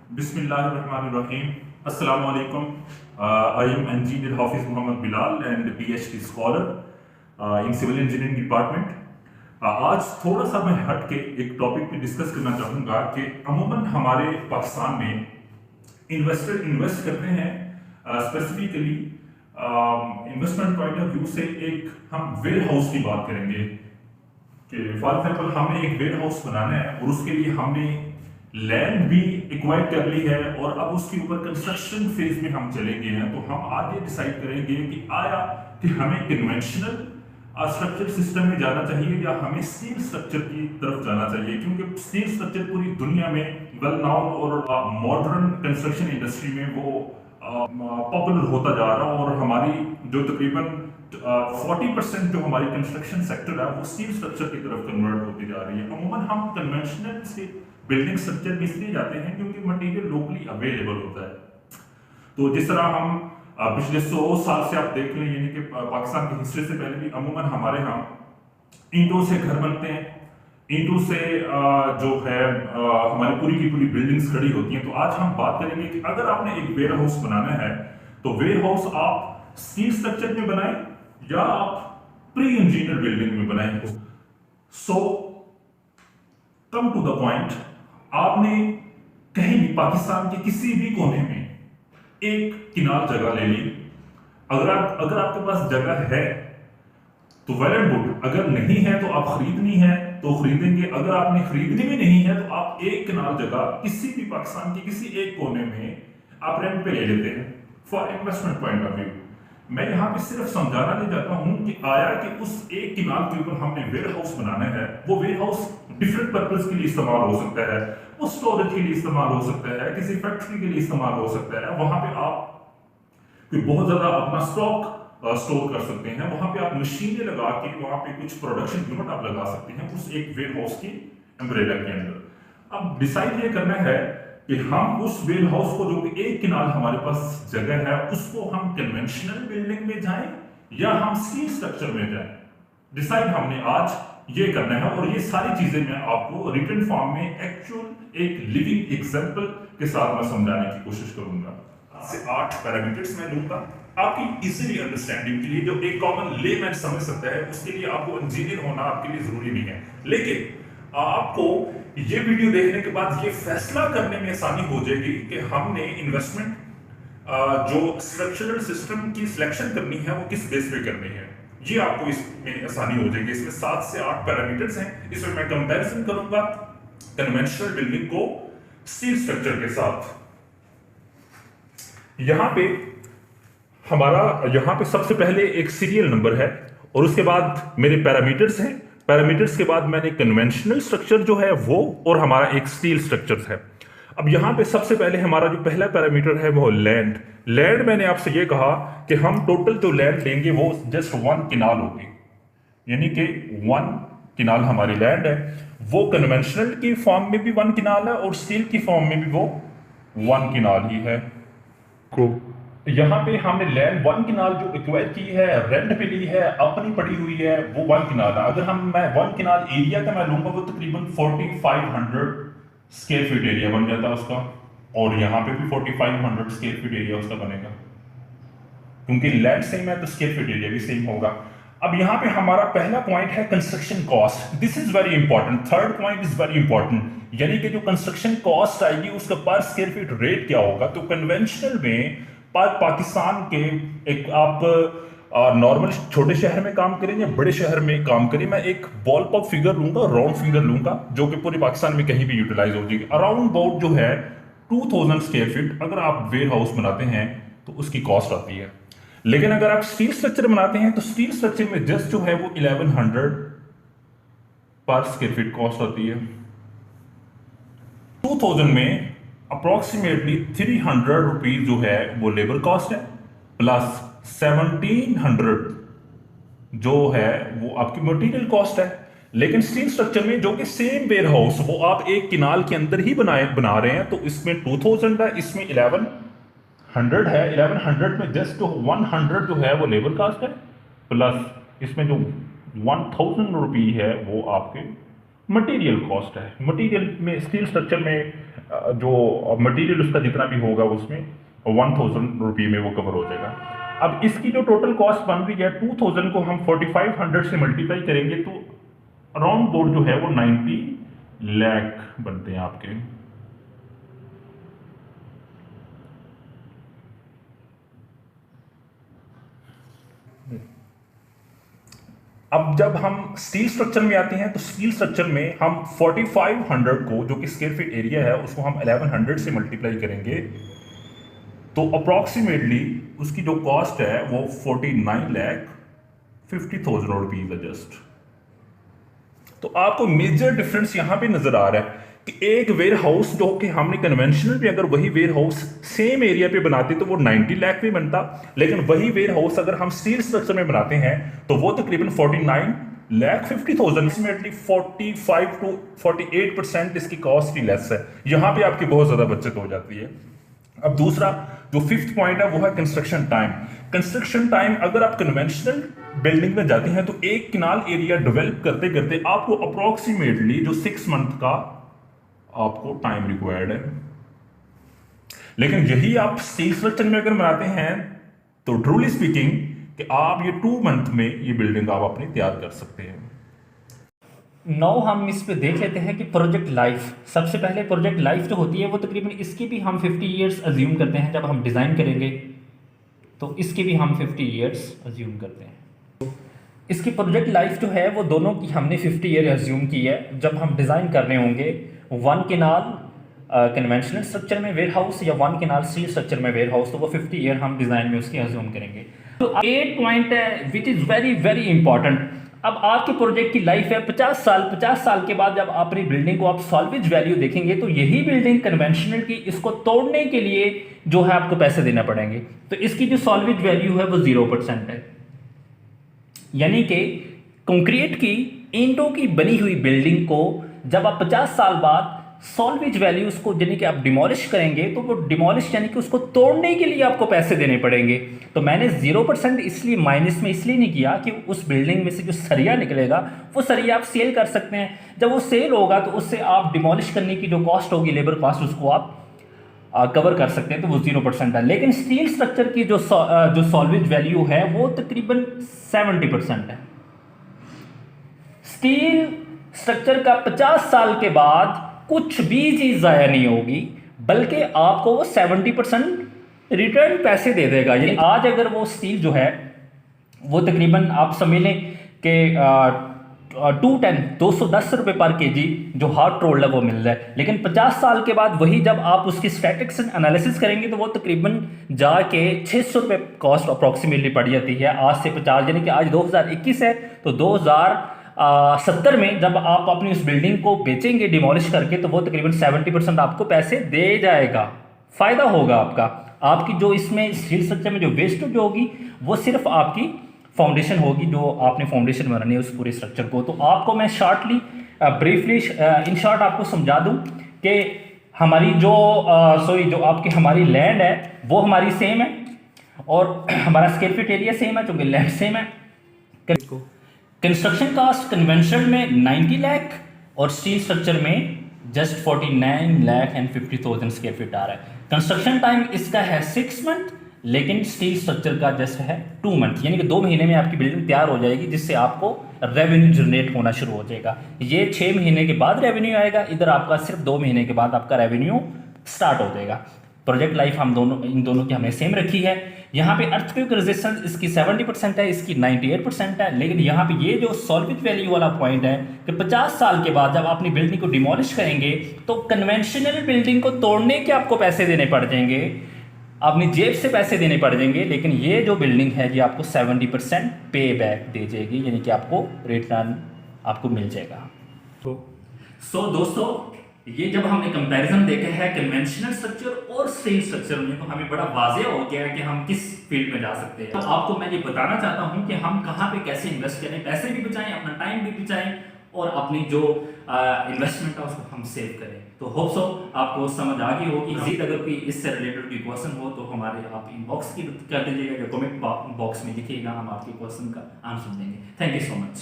Bismillahirrahmanirrahim. Assalamu alaikum. I am Engineer Hafiz Muhammad Bilal and PhD scholar in Civil Engineering Department. आज थोड़ा सा मैं हट के एक टॉपिक पे डिस्कस करना चाहूँगा कि अमूमन हमारे पाकिस्तान में इन्वेस्टर इन्वेस्ट करते हैं specifically investment point of view से एक हम वेयर हाउस की बात करेंगे कि फॉर एग्जाम्पल हमने एक वेयर हाउस बनाना है और उसके लिए हमने लैंड भी एक्वायर कर ली है और अब उसके ऊपर कंस्ट्रक्शन फेज में हम चलेंगे हैं तो हम आगे डिसाइड करेंगे कि आया कि हमें कन्वेंशनल स्ट्रक्चर सिस्टम में जाना चाहिए या हमें स्टील स्ट्रक्चर की तरफ जाना चाहिए, क्योंकि स्टील स्ट्रक्चर पूरी दुनिया में वेल नाउन और मॉडर्न कंस्ट्रक्शन इंडस्ट्री में वो पॉपुलर होता जा रहा है और हमारी जो तकरीबन 40% जो हमारी कंस्ट्रक्शन सेक्टर है वो स्टील स्ट्रक्चर की तरफ कन्वर्ट होती जा रही है। अमूमन हम कन्वेंशनल से बिल्डिंग स्ट्रक्चर में इसलिए जाते हैं क्योंकि मटेरियल लोकली अवेलेबल होता है। तो जिस तरह हम पिछले 100 साल से आप देख लें, यानी कि पाकिस्तान की हिस्ट्री से पहले भी अमूमन हमारे यहाँ ईंटों से घर बनते हैं, ईंटों से जो है हमारी पूरी की पूरी बिल्डिंग्स खड़ी होती हैं। तो आज हम बात करेंगे कि अगर आपने एक वेयर हाउस बनाना है तो वेयर हाउस आप स्टील स्ट्रक्चर में बनाएं या आप प्री इंजीनियर बिल्डिंग में बनाएं। सो कम टू द पॉइंट, आपने कहीं भी पाकिस्तान के किसी भी कोने में एक किनाल जगह ले ली। अगर आपके पास जगह है तो वेल एंड गुड, अगर नहीं है तो आप खरीदनी है तो खरीदेंगे, अगर आपने खरीदनी भी नहीं है तो आप एक किनाल जगह किसी भी पाकिस्तान के किसी एक कोने में आप रेंट पे ले लेते हैं for investment point of view. मैं यहाँ पे सिर्फ समझाना नहीं चाहता हूँ कि आया कि उस एक किनाल के ऊपर हमने वेयर हाउस बनाना है, वो वेयर हाउस डिफरेंट पर्पज के लिए इस्तेमाल हो सकता है, वो स्टोरेज के लिए इस्तेमाल हो सकता है, किसी फैक्ट्री के लिए इस्तेमाल हो सकता है। वहां पे आप कोई बहुत ज्यादा अपना स्टॉक स्टोर कर सकते हैं, वहां पे आप मशीनें लगा के वहां पे कुछ प्रोडक्शन यूनिट आप लगा सकते हैं उस एक वेयर हाउस की अम्ब्रेला के अंदर। अब डिसाइड ये करना है कि हम उस वेयर हाउस को, जो कि एक किनाल हमारे पास जगह है, उसको हम कन्वेंशनल बिल्डिंग में जाएं या हम स्टील स्ट्रक्चर में जाएं। डिसाइड हमने आज ये करना है और ये सारी चीजें मैं आपको रिटन फॉर्म में एक्चुअल एक लिविंग एग्जांपल के साथ मैं समझाने की कोशिश करूंगा। से 8 पैरामीटर्स मैं लूंगा आपकी इजीली अंडरस्टैंडिंग के लिए, जो एक कॉमन लेमैन समझ सकता है। उसके लिए आपको इंजीनियर होना आपके लिए जरूरी नहीं है, लेकिन आपको ये वीडियो देखने के बाद ये फैसला करने में आसानी हो जाएगी कि हमने इन्वेस्टमेंट जो स्ट्रक्चरल सिस्टम की सिलेक्शन करनी है वो किस बेस पे करनी है। ये आपको इसमें आसानी हो जाएगी। इसमें 7 से 8 पैरामीटर्स हैं। इसमें मैं कंपैरिजन करूंगा कन्वेंशनल बिल्डिंग को स्टील स्ट्रक्चर के साथ। यहां पे सबसे पहले एक सीरियल नंबर है और उसके बाद मेरे पैरामीटर्स हैं। पैरामीटर्स के बाद मैंने कन्वेंशनल स्ट्रक्चर जो है वो और हमारा एक स्टील स्ट्रक्चर है। अब यहां पे सबसे पहले हमारा जो पहला पैरामीटर है वो लैंड। लैंड मैंने आपसे ये कहा कि हम टोटल जो लैंड लेंगे वो जस्ट 1 किनाल होगी, यानी कि 1 किनाल हमारी लैंड है। वो कन्वेंशनल की फॉर्म में भी 1 किनाल है और स्टील की फॉर्म में भी वो 1 किनाल ही है। यहाँ पे हमने लैंड 1 किनाल जो एक्वायर की है, रेंट पे ली है, अपनी पड़ी हुई है, वो 1 किनाल है। अगर मैं 1 किनाल एरिया का मैं लूंगा वो तकरीबन 4500 स्क्वायर फीट एरिया बन जाता है उसका, और यहाँ पे भी 4500 स्क्वायर फीट एरिया उसका बनेगा, क्योंकि लैंड सेम है तो स्क्वायर फीट एरिया भी सेम होगा। अब यहाँ पे हमारा पहला पॉइंट है construction cost. This is very important. Third point is very important, यानी कि जो कंस्ट्रक्शन कॉस्ट आएगी उसका पर स्क्वायर फीट रेट क्या होगा। तो कन्वेंशनल में पाकिस्तान के एक आप नॉर्मल छोटे शहर में काम करें या बड़े शहर में काम करें, मैं एक बॉल पॉप फिगर लूंगा, राउंड फिगर लूंगा, जो कि पूरे पाकिस्तान में कहीं भी यूटिलाइज हो जाएगी। अराउंड अबाउट जो है 2000 स्क्वायर फीट अगर आप वेयर हाउस बनाते हैं तो उसकी कॉस्ट आती है। लेकिन अगर आप स्टील स्ट्रक्चर बनाते हैं तो स्टील स्ट्रक्चर में जस्ट जो है वो 1100 पर स्क्वायर फीट कॉस्ट आती है। 2000 में अप्रोक्सीमेटली 300 रुपीज जो है वो लेबर कॉस्ट है, प्लस 1700 जो है वो आपकी मटेरियल कॉस्ट है। लेकिन स्टील स्ट्रक्चर में जो कि सेम वेयर हाउस वो आप एक किनाल के अंदर ही बना रहे हैं, तो इसमें 2000 है, इसमें 1100 है। 1100 में जस्ट 100 जो है वो लेबर कॉस्ट है, प्लस इसमें जो 1000 रुपी है वो आपके मटेरियल कॉस्ट है। मटेरियल में स्टील स्ट्रक्चर में जो मटेरियल उसका जितना भी होगा उसमें 1000 रुपये में वो कवर हो जाएगा। अब इसकी जो टोटल कॉस्ट बन रही है 2000 को हम 4500 से मल्टीप्लाई करेंगे तो अराउंड बोर्ड जो है वो 90 लाख बनते हैं आपके। अब जब हम स्टील स्ट्रक्चर में आते हैं तो स्टील स्ट्रक्चर में हम 4500 को, जो कि स्क्वायर फीट एरिया है, उसको हम 1100 से मल्टीप्लाई करेंगे तो अप्रॉक्सीमेटली उसकी जो कॉस्ट है वो 49,50,000 रुपीज है जस्ट। तो आपको मेजर डिफरेंस यहां पे नजर आ रहा है कि एक वेयर हाउस जो कि हमने कन्वेंशनल भी अगर वही वेयर हाउस सेम एरिया पे बनाते तो वो 90 लाख में बनता, लेकिन वही वेयर हाउस अगर हम स्टील स्ट्रक्चर में बनाते हैं तो वो तकरीबन 49,50,000, 45 टू 48% इसकी कॉस्ट ही लेस है। यहां पे आपकी बहुत ज्यादा बचत हो जाती है। अब दूसरा जो फिफ्थ पॉइंट है वो है कंस्ट्रक्शन टाइम। कंस्ट्रक्शन टाइम अगर आप कन्वेंशनल बिल्डिंग में जाते हैं तो एक किनाल एरिया डेवलप करते करते आपको अप्रोक्सीमेटली जो 6 मंथ का आपको टाइम रिक्वायर्ड है, लेकिन यही आप स्टील स्ट्रक्चर में अगर बनाते हैं तो ट्रूली स्पीकिंग कि आप ये 2 मंथ में ये बिल्डिंग आप अपनी तैयार कर सकते हैं। नाउ हम इस पे देख लेते हैं कि प्रोजेक्ट लाइफ। सबसे पहले प्रोजेक्ट लाइफ जो होती है वो तकरीबन इसकी भी हम 50 ईयर्स अज्यूम करते हैं। जब हम डिज़ाइन करेंगे तो इसकी भी हम 50 ईयर्स अज्यूम करते हैं। इसकी प्रोजेक्ट लाइफ जो है वो दोनों की हमने 50 ईयर अज्यूम की है। जब हम डिज़ाइन करने होंगे 1 केनाल कन्वेंशनल स्ट्रक्चर में वेयर हाउस या 1 केनाल स्टील स्ट्रक्चर में वेयर हाउस, तो वो 50 ईयर हम डिज़ाइन में उसकी अज्यूम करेंगे। तो 8 पॉइंट है which is very very important. अब आपके प्रोजेक्ट की लाइफ है 50 साल। 50 साल के बाद जब अपनी बिल्डिंग को आप सॉल्वेज वैल्यू देखेंगे तो यही बिल्डिंग कन्वेंशनल की, इसको तोड़ने के लिए जो है आपको पैसे देने पड़ेंगे। तो इसकी जो सॉल्वेज वैल्यू है वो 0% है। यानी कि कंक्रीट की ईंटों की बनी हुई बिल्डिंग को जब आप 50 साल बाद सॉल्वेज वैल्यू उसको यानी कि आप डिमोलिश करेंगे तो वो डिमोलिश यानी कि उसको तोड़ने के लिए आपको पैसे देने पड़ेंगे। तो मैंने 0% इसलिए माइनस में इसलिए नहीं किया कि उस बिल्डिंग में से जो सरिया निकलेगा वो सरिया आप सेल कर सकते हैं। जब वो सेल होगा तो उससे आप डिमोलिश करने की जो कॉस्ट होगी, लेबर कॉस्ट, उसको आप कवर कर सकते हैं, तो वो 0% है। लेकिन स्टील स्ट्रक्चर की जो सॉल्वेज वैल्यू है वो तकरीबन 70% है। स्टील स्ट्रक्चर का 50 साल के बाद कुछ भी चीज जाया नहीं होगी, बल्कि आपको वो 70% रिटर्न पैसे दे देगा। यानी आज अगर वो स्टील जो है वो तकरीबन आप समझ लें कि 210 रुपये पर केजी जो हार्ड रोल्ड है वो मिल रहा है। लेकिन 50 साल के बाद वही जब आप उसकी स्टैटिक्स एनालिसिस करेंगे तो वो तकरीबन जाके 600 रुपये कॉस्ट अप्रॉक्सीमेटली पड़ जाती है आज से 50, यानी कि आज 2021 है तो 2070 में जब आप अपनी उस बिल्डिंग को बेचेंगे डिमोलिश करके तो वो तकरीबन 70% आपको पैसे दे जाएगा। फायदा होगा आपका। आपकी जो इसमें स्टील स्ट्रक्चर में जो वेस्टेज होगी वो सिर्फ आपकी फाउंडेशन होगी, जो आपने फाउंडेशन बनानी है उस पूरे स्ट्रक्चर को। तो आपको मैं शॉर्टली ब्रीफली इन शॉर्ट आपको समझा दूं कि हमारी जो जो आपकी हमारी लैंड है वो हमारी सेम है और हमारा स्क्वायर फीट एरिया सेम है क्योंकि लैंड सेम है। कंस्ट्रक्शन कास्ट कन्वेंशनल में 90 लाख और स्टील स्ट्रक्चर में जस्ट 49,50,000 स्क्वायर फीट आ रहा है। कंस्ट्रक्शन टाइम इसका है 6 मंथ, लेकिन स्टील स्ट्रक्चर का जस्ट है 2 मंथ, यानी कि 2 महीने में आपकी बिल्डिंग तैयार हो जाएगी, जिससे आपको रेवेन्यू जनरेट होना शुरू हो जाएगा। ये 6 महीने के बाद रेवेन्यू आएगा, इधर आपका सिर्फ 2 महीने के बाद आपका रेवेन्यू स्टार्ट हो जाएगा। प्रोजेक्ट लाइफ हम इन दोनों की हमने सेम रखी है। यहाँ पे अर्थक्वेक रेजिस्टेंस इसकी 70% है, इसकी 98% है। लेकिन यहाँ पे ये जो सॉल्वेज वैल्यू वाला पॉइंट है कि 50 साल के बाद जब आप अपनी बिल्डिंग को डिमोलिश करेंगे तो कन्वेंशनल बिल्डिंग को तोड़ने के आपको पैसे देने पड़ जाएंगे, अपनी जेब से पैसे देने पड़ जाएंगे। लेकिन ये जो बिल्डिंग है ये आपको 70% पे बैक दे जाएगी, यानी कि आपको रिटर्न आपको मिल जाएगा। तो दोस्तों ये जब हमने कंपैरिजन देखा है कन्वेंशनल स्ट्रक्चर और स्टील स्ट्रक्चर में, तो हमें बड़ा वाज़ेह हो गया है कि हम किस फील्ड में जा सकते हैं। तो आपको मैं ये बताना चाहता हूं कि हम कहां पे कैसे इन्वेस्ट करें, पैसे भी बचाएं, अपना टाइम भी बचाएं और अपनी जो इन्वेस्टमेंट है उसको हम सेव करें। तो होप सो आपको समझ आ गई होगी। मज़ीद अगर कोई इससे रिलेटेड कोई क्वेश्चन हो तो हमारे आप इनबॉक्स की कर दीजिएगा या कमेंट बॉक्स में लिखिएगा, हम आपके क्वेश्चन का आंसर देंगे। Thank you so much.